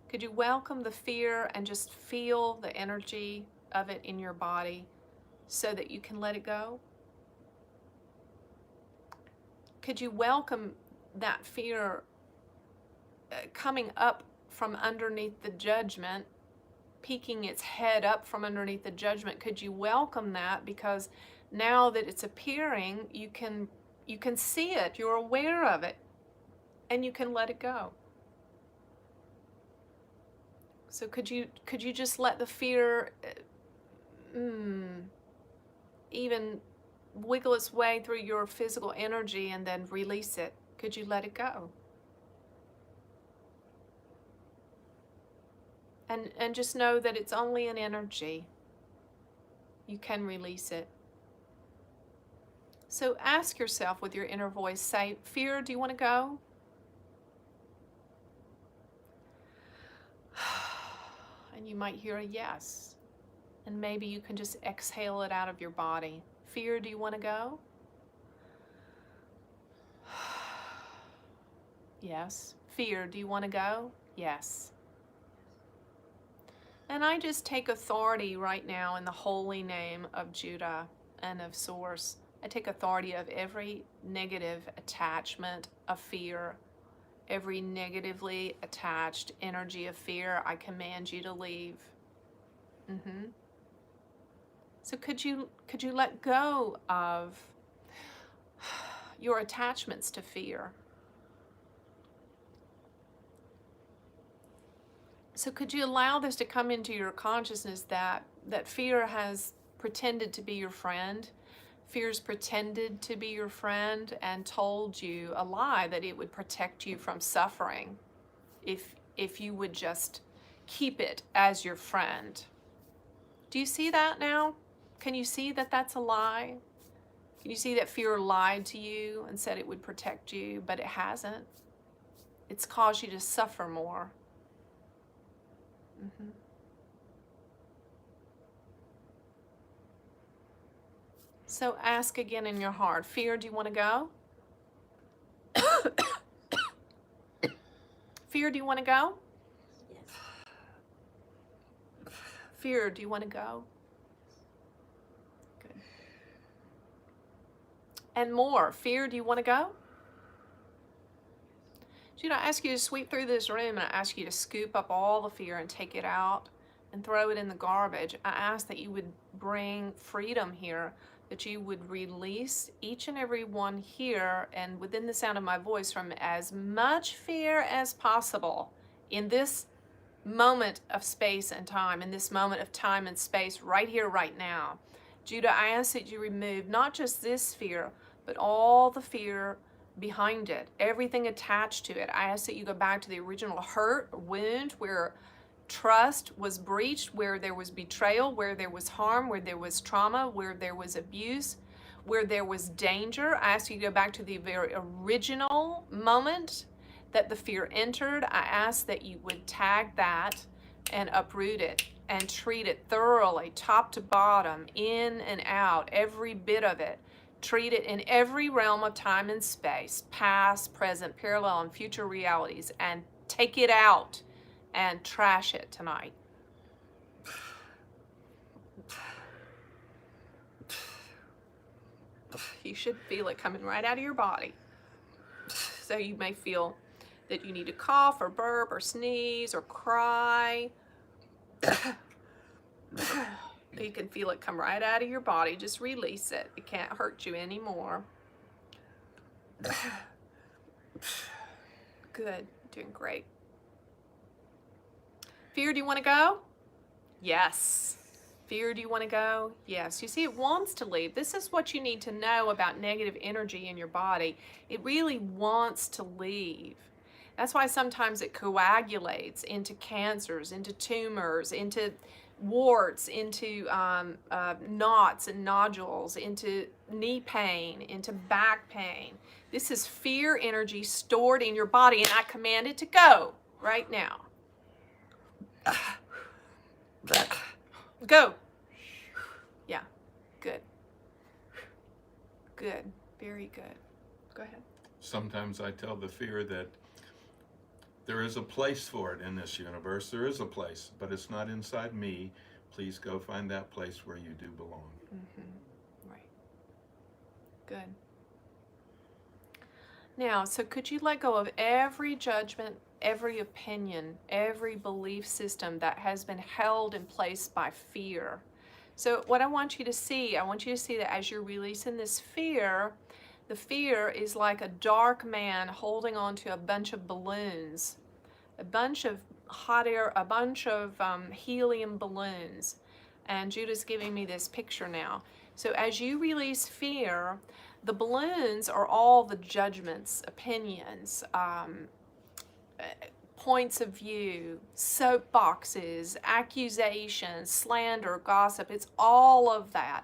Could you welcome the fear and just feel the energy of it in your body so that you can let it go? Could you welcome that fear coming up from underneath the judgment, peeking its head up from underneath the judgment? Could you welcome that, because now that it's appearing, you can see it, you're aware of it, and you can let it go. So could you just let the fear even wiggle its way through your physical energy and then release it? Could you let it go? And just know that it's only an energy. You can release it. So ask yourself with your inner voice, say, fear, do you want to go? And you might hear a yes. And maybe you can just exhale it out of your body. Fear, do you want to go? Yes. Fear, do you want to go? Yes. And I just take authority right now in the holy name of Judah and of Source. I take authority of every negative attachment of fear, every negatively attached energy of fear. I command you to leave. So could you let go of your attachments to fear? So could you allow this to come into your consciousness that fear has pretended to be your friend? Fear's pretended to be your friend and told you a lie that it would protect you from suffering if you would just keep it as your friend. Do you see that now? Can you see that that's a lie? Can you see that fear lied to you and said it would protect you, but it hasn't? It's caused you to suffer more. So ask again in your heart, fear, do you want to go? Fear, do you want to go? Yes. Fear, do you want to go? Good. And more, fear, do you want to go? So, I ask you to sweep through this room, and I ask you to scoop up all the fear and take it out and throw it in the garbage. I ask that you would bring freedom here, that you would release each and every one here and within the sound of my voice from as much fear as possible in this moment of space and time, in this moment of time and space, right here, right now. Judah, I ask that you remove not just this fear, but all the fear behind it, everything attached to it. I ask that you go back to the original hurt or wound where trust was breached, where there was betrayal, where there was harm, where there was trauma, where there was abuse, where there was danger. I ask you to go back to the very original moment that the fear entered. I ask that you would tag that and uproot it and treat it thoroughly, top to bottom, in and out, every bit of it. Treat it in every realm of time and space, past, present, parallel, and future realities, and take it out and trash it tonight. You should feel it coming right out of your body. So you may feel that you need to cough or burp or sneeze or cry. You can feel it come right out of your body. Just release it. It can't hurt you anymore. Good. Doing great. Fear, do you want to go? Yes. Fear, do you want to go? Yes. You see, it wants to leave. This is what you need to know about negative energy in your body. It really wants to leave. That's why sometimes it coagulates into cancers, into tumors, into warts, into knots and nodules, into knee pain, into back pain. This is fear energy stored in your body, and I command it to go right now. Go. Yeah, good. Good, very good. Go ahead. Sometimes I tell the fear that there is a place for it in this universe. There is a place, but it's not inside me. Please go find that place where you do belong. Mm-hmm. Right. Good. Now, so could you let go of every judgment, every opinion, every belief system that has been held in place by fear? So what I want you to see that as you're releasing this fear, the fear is like a dark man holding on to a bunch of balloons, a bunch of hot air, a bunch of helium balloons. And Judah's giving me this picture now. So as you release fear, the balloons are all the judgments, opinions, points of view, soapboxes, accusations, slander, gossip. It's all of that.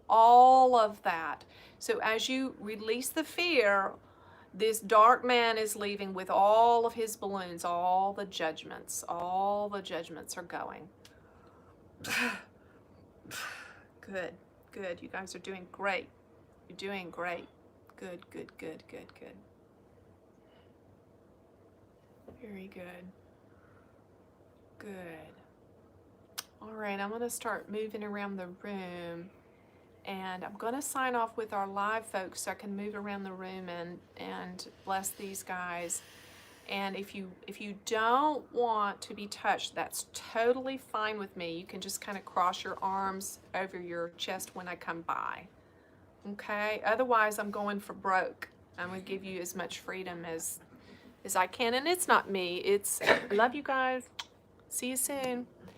All of that. So as you release the fear, this dark man is leaving with all of his balloons, all the judgments are going. Good, good. You guys are doing great. You're doing great. Good, good, good, good, good. Very good. Good. All right, I'm going to start moving around the room. And I'm going to sign off with our live folks so I can move around the room and bless these guys. And if you don't want to be touched, that's totally fine with me. You can just kind of cross your arms over your chest when I come by. Okay? Otherwise, I'm going for broke. I'm going to give you as much freedom as I can. And it's not me. I love you guys. See you soon.